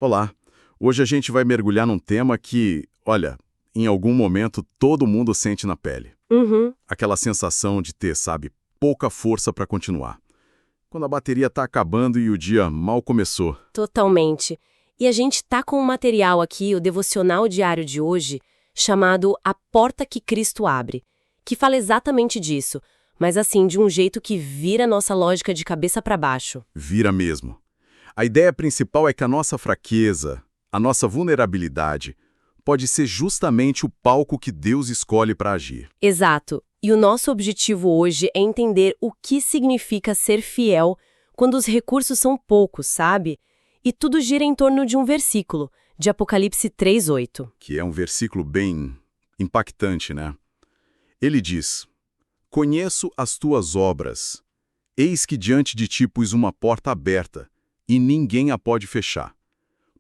Olá! Hoje a gente vai mergulhar num tema que, olha, em algum momento todo mundo sente na pele. Uhum, Aquela sensação de ter, sabe, pouca força para continuar. Quando a bateria tá acabando e o dia mal começou. totalmente. E a gente tá com um material aqui, o devocional diário de hoje, chamado A Porta que Cristo Abre, que fala exatamente disso, mas assim, de um jeito que vira nossa lógica de cabeça para baixo. Vira mesmo. A ideia principal é que a nossa fraqueza, a nossa vulnerabilidade, pode ser justamente o palco que Deus escolhe para agir. Exato. E o nosso objetivo hoje é entender o que significa ser fiel quando os recursos são poucos, sabe? E tudo gira em torno de um versículo, de Apocalipse 3:8. Que é um versículo bem impactante, né? Ele diz: Conheço as tuas obras. Eis que diante de ti pus uma porta aberta, e ninguém a pode fechar.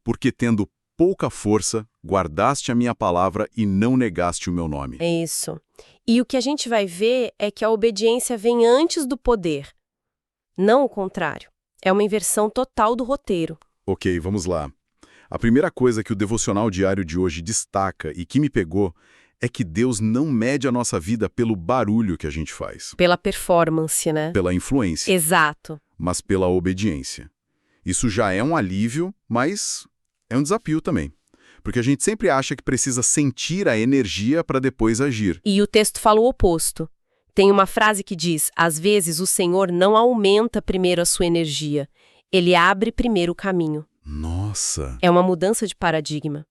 Porque tendo pouca força, guardaste a minha palavra e não negaste o meu nome. É isso. E o que a gente vai ver é que a obediência vem antes do poder, não o contrário. É uma inversão total do roteiro. Ok, vamos lá. A primeira coisa que o devocional diário de hoje destaca e que me pegou é que Deus não mede a nossa vida pelo barulho que a gente faz, Pela performance, né? pela influência, Exato. mas pela obediência. Isso já é um alívio, mas é um desafio também. Porque a gente sempre acha que precisa sentir a energia para depois agir. E o texto fala o oposto. Tem uma frase que diz: às vezes o Senhor não aumenta primeiro a sua energia, ele abre primeiro o caminho. Nossa! É uma mudança de paradigma.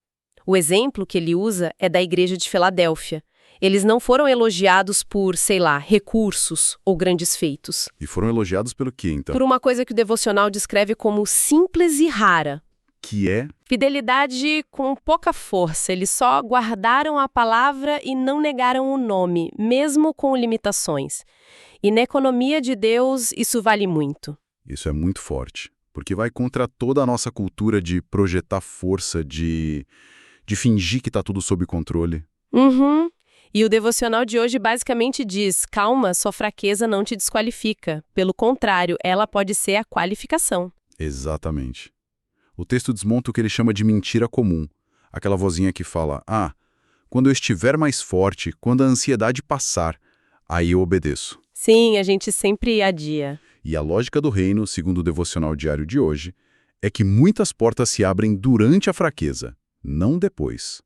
O exemplo que ele usa é da igreja de Filadélfia. Eles não foram elogiados por, sei lá, recursos ou grandes feitos. E foram elogiados pelo quê, então? Por uma coisa que o devocional descreve como simples e rara. Que é... Fidelidade com pouca força. Eles só guardaram a palavra e não negaram o nome, mesmo com limitações. E na economia de Deus, isso vale muito. Isso é muito forte, porque vai contra toda a nossa cultura de projetar força, de fingir que está tudo sob controle. Uhum. E o devocional de hoje basicamente diz: calma, sua fraqueza não te desqualifica. Pelo contrário, ela pode ser a qualificação. Exatamente. O texto desmonta o que ele chama de mentira comum. Aquela vozinha que fala, quando eu estiver mais forte, quando a ansiedade passar, aí eu obedeço. Sim, a gente sempre adia. E a lógica do reino, segundo o devocional diário de hoje, é que muitas portas se abrem durante a fraqueza, não depois.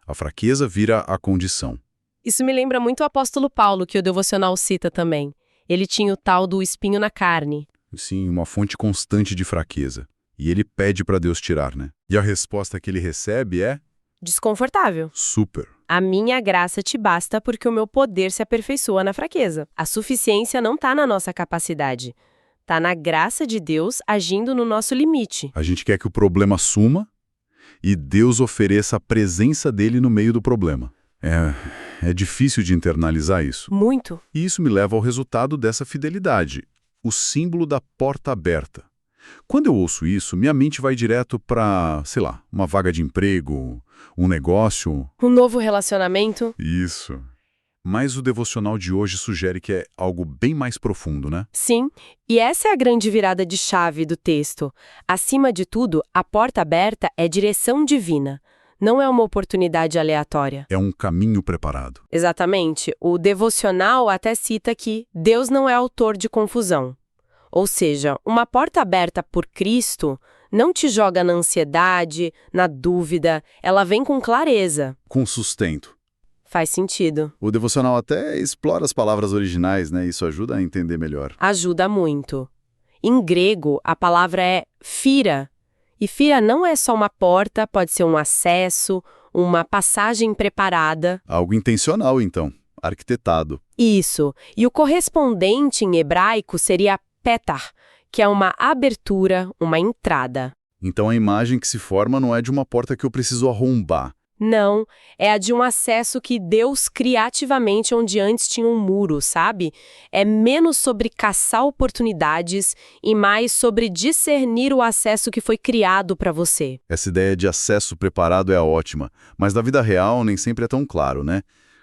A fraqueza vira a condição. Isso me lembra muito o apóstolo Paulo, que o devocional cita também. Ele tinha o tal do espinho na carne. Sim, uma fonte constante de fraqueza. E ele pede para Deus tirar, né? E a resposta que ele recebe é... Desconfortável. super. A minha graça te basta porque o meu poder se aperfeiçoa na fraqueza. A suficiência não está na nossa capacidade. Está na graça de Deus agindo no nosso limite. A gente quer que o problema suma e Deus ofereça a presença dele no meio do problema. É difícil de internalizar isso. Muito. E isso me leva ao resultado dessa fidelidade, o símbolo da porta aberta. Quando eu ouço isso, minha mente vai direto para, sei lá, uma vaga de emprego, um negócio. Um novo relacionamento? Isso. Mas o devocional de hoje sugere que é algo bem mais profundo, né? Sim, e essa é a grande virada de chave do texto. Acima de tudo, a porta aberta é direção divina. Não é uma oportunidade aleatória. É um caminho preparado. Exatamente. O devocional até cita que Deus não é autor de confusão. Ou seja, uma porta aberta por Cristo não te joga na ansiedade, na dúvida, ela vem com clareza. Com sustento. Faz sentido. O devocional até explora as palavras originais, né? Isso ajuda a entender melhor. Ajuda muito. Em grego, a palavra é phira. E phira não é só uma porta, pode ser um acesso, uma passagem preparada. Algo intencional, então. Arquitetado. Isso. E o correspondente em hebraico seria petar, que é uma abertura, uma entrada. Então a imagem que se forma não é de uma porta que eu preciso arrombar. Não, é a de um acesso que Deus cria ativamente onde antes tinha um muro, sabe? É menos sobre caçar oportunidades e mais sobre discernir o acesso que foi criado para você. Essa ideia de acesso preparado é ótima, mas na vida real nem sempre é tão claro, né?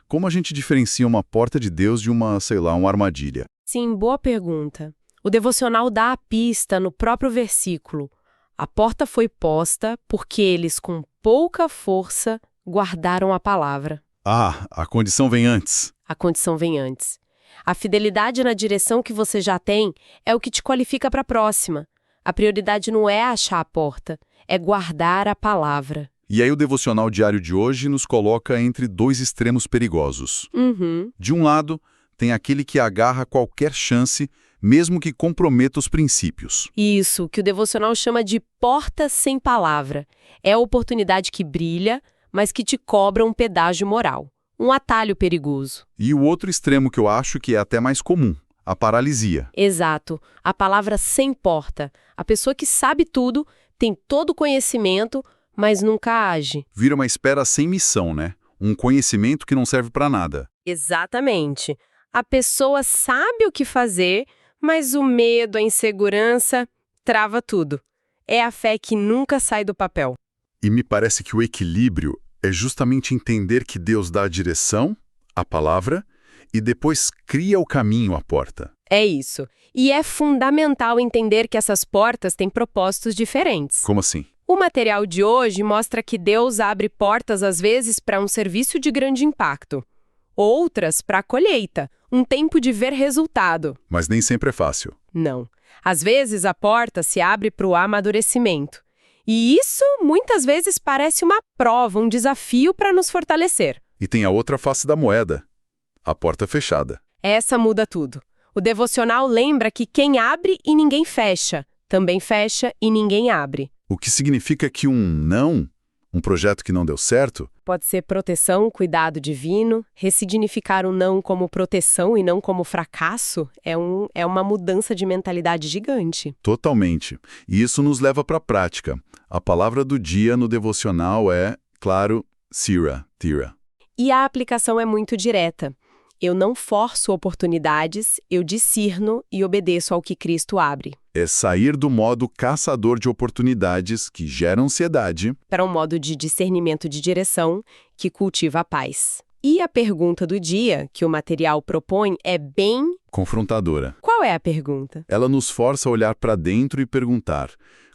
Como a gente diferencia uma porta de Deus de uma, sei lá, uma armadilha? Sim, boa pergunta. O devocional dá a pista no próprio versículo. A porta foi posta porque eles, com pouca força, guardaram a palavra. Ah, a condição vem antes. A condição vem antes. A fidelidade na direção que você já tem é o que te qualifica para a próxima. A prioridade não é achar a porta, é guardar a palavra. E aí o devocional diário de hoje nos coloca entre dois extremos perigosos. De um lado, tem aquele que agarra qualquer chance, mesmo que comprometa os princípios. Isso, que o devocional chama de porta sem palavra. É a oportunidade que brilha, mas que te cobra um pedágio moral. Um atalho perigoso. E o outro extremo que eu acho que é até mais comum, a paralisia. Exato. A palavra sem porta. A pessoa que sabe tudo, tem todo o conhecimento, mas nunca age. Vira uma espera sem missão, né? Um conhecimento que não serve para nada. Exatamente. A pessoa sabe o que fazer, mas o medo, a insegurança, trava tudo. É a fé que nunca sai do papel. E me parece que o equilíbrio é justamente entender que Deus dá a direção, a palavra, e depois cria o caminho à porta. É isso. E é fundamental entender que essas portas têm propósitos diferentes. Como assim? O material de hoje mostra que Deus abre portas às vezes para um serviço de grande impacto. Outras para a colheita, um tempo de ver resultado. Mas nem sempre é fácil. Não. Às vezes a porta se abre para o amadurecimento. E isso muitas vezes parece uma prova, um desafio para nos fortalecer. E tem a outra face da moeda, a porta fechada. Essa muda tudo. O devocional lembra que quem abre e ninguém fecha, também fecha e ninguém abre. O que significa que um projeto que não deu certo, Pode ser proteção, cuidado divino, ressignificar o não como proteção e não como fracasso é uma mudança de mentalidade gigante. totalmente. E isso nos leva para a prática. A palavra do dia no devocional é, claro, tira. E a aplicação é muito direta. Eu não forço oportunidades, eu discerno e obedeço ao que Cristo abre. É sair do modo caçador de oportunidades que gera ansiedade. Para um modo de discernimento de direção que cultiva a paz. E a pergunta do dia que o material propõe é bem... Confrontadora. Qual é a pergunta? Ela nos força a olhar para dentro e perguntar: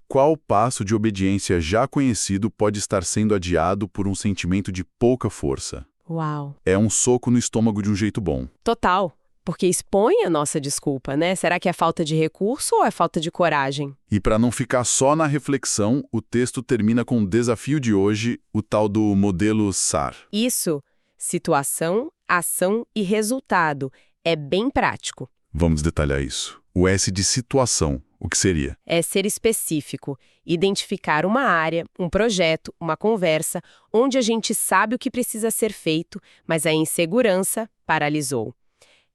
qual passo de obediência já conhecido pode estar sendo adiado por um sentimento de pouca força? Uau! É um soco no estômago de um jeito bom. Total. Porque expõe a nossa desculpa, né? Será que é falta de recurso ou é falta de coragem? E para não ficar só na reflexão, o texto termina com o desafio de hoje, o tal do modelo SAR. Isso, situação, ação e resultado. É bem prático. Vamos detalhar isso. O S de situação, o que seria? É ser específico, identificar uma área, um projeto, uma conversa, onde a gente sabe o que precisa ser feito, mas a insegurança paralisou.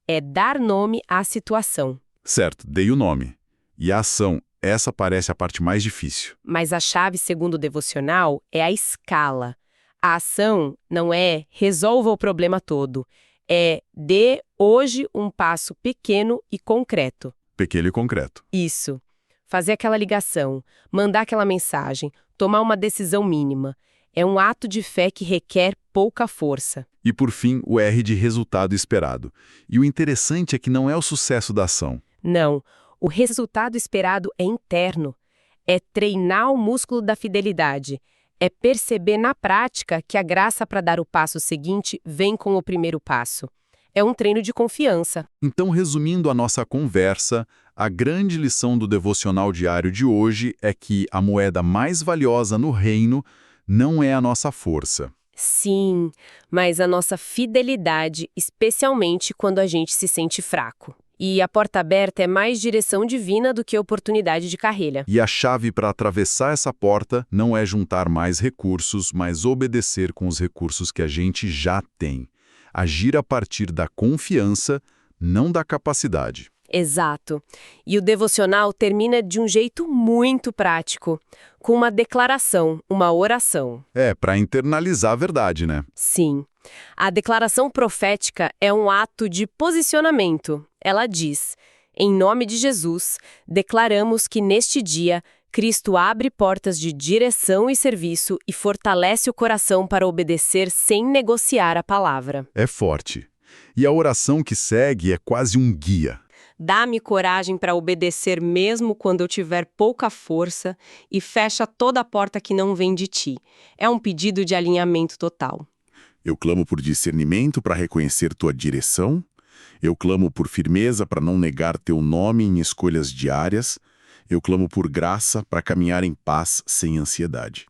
É dar nome à situação. Certo, dei o nome. E a ação, essa parece a parte mais difícil. Mas a chave, segundo o devocional, é a escala. A ação não é resolva o problema todo. É dê hoje um passo pequeno e concreto. Pequeno e concreto. Isso. Fazer aquela ligação, mandar aquela mensagem, tomar uma decisão mínima. É um ato de fé que requer pouca força. E por fim, o R de resultado esperado. E o interessante é que não é o sucesso da ação. Não. O resultado esperado é interno. É treinar o músculo da fidelidade. É perceber na prática que a graça para dar o passo seguinte vem com o primeiro passo. É um treino de confiança. Então, resumindo a nossa conversa, a grande lição do devocional diário de hoje é que a moeda mais valiosa no reino não é a nossa força. Sim, mas a nossa fidelidade, especialmente quando a gente se sente fraco. E a porta aberta é mais direção divina do que oportunidade de carreira. E a chave para atravessar essa porta não é juntar mais recursos, mas obedecer com os recursos que a gente já tem. Agir a partir da confiança, não da capacidade. Exato. E o devocional termina de um jeito muito prático, com uma declaração, uma oração. É, para internalizar a verdade, né? Sim. A declaração profética é um ato de posicionamento. Ela diz: em nome de Jesus, declaramos que neste dia Cristo abre portas de direção e serviço e fortalece o coração para obedecer sem negociar a palavra. É forte. E a oração que segue é quase um guia. Dá-me coragem para obedecer mesmo quando eu tiver pouca força e fecha toda a porta que não vem de ti. É um pedido de alinhamento total. Eu clamo por discernimento para reconhecer tua direção. Eu clamo por firmeza para não negar teu nome em escolhas diárias. Eu clamo por graça para caminhar em paz sem ansiedade.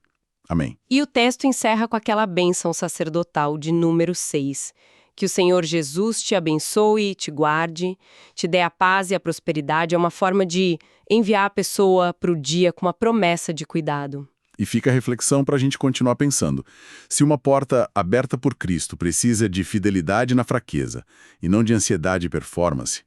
Amém. E o texto encerra com aquela bênção sacerdotal de número 6. Que o Senhor Jesus te abençoe e te guarde, te dê a paz e a prosperidade. É uma forma de enviar a pessoa para o dia com uma promessa de cuidado. E fica a reflexão para a gente continuar pensando. Se uma porta aberta por Cristo precisa de fidelidade na fraqueza e não de ansiedade e performance,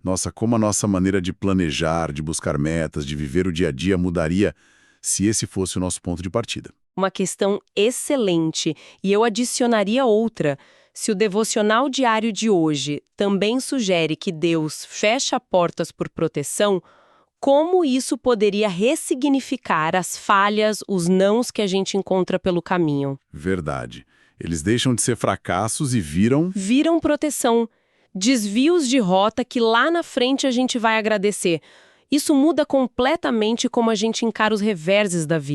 nossa, como a nossa maneira de planejar, de buscar metas, de viver o dia a dia mudaria se esse fosse o nosso ponto de partida. Uma questão excelente, e eu adicionaria outra. Se o devocional diário de hoje também sugere que Deus fecha portas por proteção, como isso poderia ressignificar as falhas, os nãos que a gente encontra pelo caminho? Verdade. Eles deixam de ser fracassos e viram Proteção, desvios de rota que lá na frente a gente vai agradecer. Isso muda completamente como a gente encara os reverses da vida.